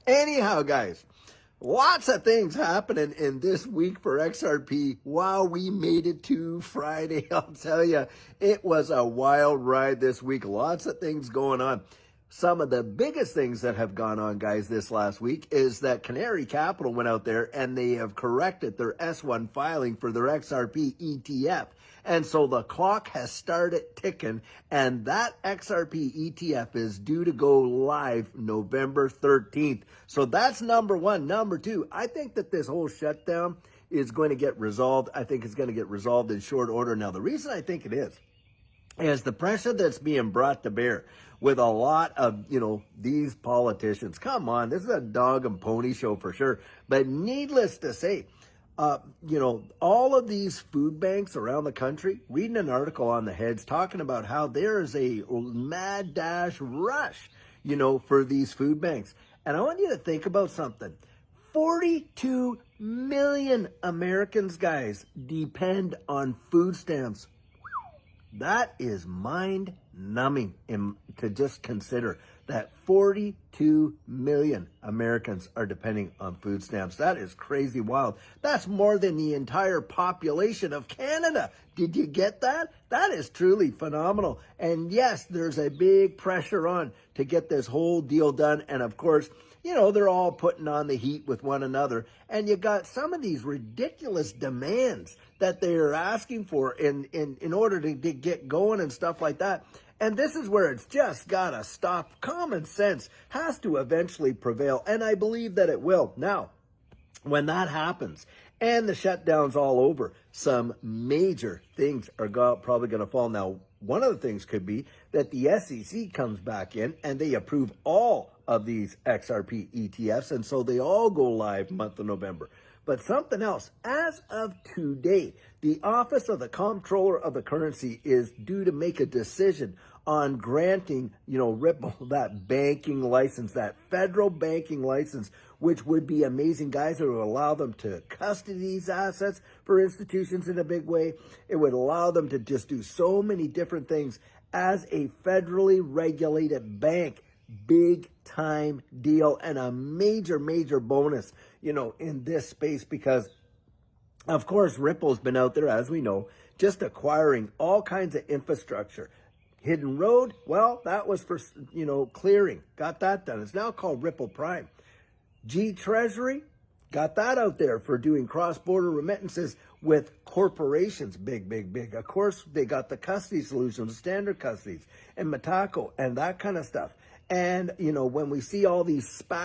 Anyhow, guys, lots of things happening in this week for XRP. Wow, we made it to Friday. I'll tell you, it was a wild ride this week. Lots of things going on. Some of the biggest things that have gone on, guys, this last week is that Canary Capital went out there and they have corrected their S1 filing for their XRP ETF. And so the clock has started ticking, and that XRP ETF is due to go live November 13th. So that's number one. Number two, I think that this whole shutdown is going to get resolved. I think it's going to get resolved in short order. Now, the reason I think it is the pressure that's being brought to bear with a lot of, these politicians. Come on, this is a dog and pony show for sure. But needless to say, all of these food banks around the country, reading an article on the Heads talking about how there is a mad dash rush, for these food banks. And I want you to think about something. 42 million Americans, guys, depend on food stamps. That is mind-numbing to just consider that 42 million Americans are depending on food stamps. That is crazy wild. That's more than the entire population of Canada. Did you get that? That is truly phenomenal. And yes, there's a big pressure on to get this whole deal done. And of course, they're all putting on the heat with one another. And you got some of these ridiculous demands that they're asking for in order to get going and stuff like that. And this is where it's just got to stop. Common sense has to eventually prevail, and I believe that it will. Now, when that happens and the shutdown's all over, some major things are probably going to fall. Now, one of the things could be that the SEC comes back in and they approve all of these XRP ETFs, and so they all go live month of November. But something else, as of today, the Office of the Comptroller of the Currency is due to make a decision on granting, Ripple that banking license, that federal banking license, which would be amazing, guys. It would allow them to custody these assets for institutions in a big way. It would allow them to just do so many different things as a federally regulated bank. Big time deal and a major, major bonus, in this space, because of course, Ripple's been out there, as we know, just acquiring all kinds of infrastructure. Hidden Road, well, that was for, clearing. Got that done. It's now called Ripple Prime. G Treasury, got that out there for doing cross-border remittances with corporations. Big, big, big. Of course, they got the custody solutions, standard custodies, and Mataco, and that kind of stuff. And, when we see all these SPACs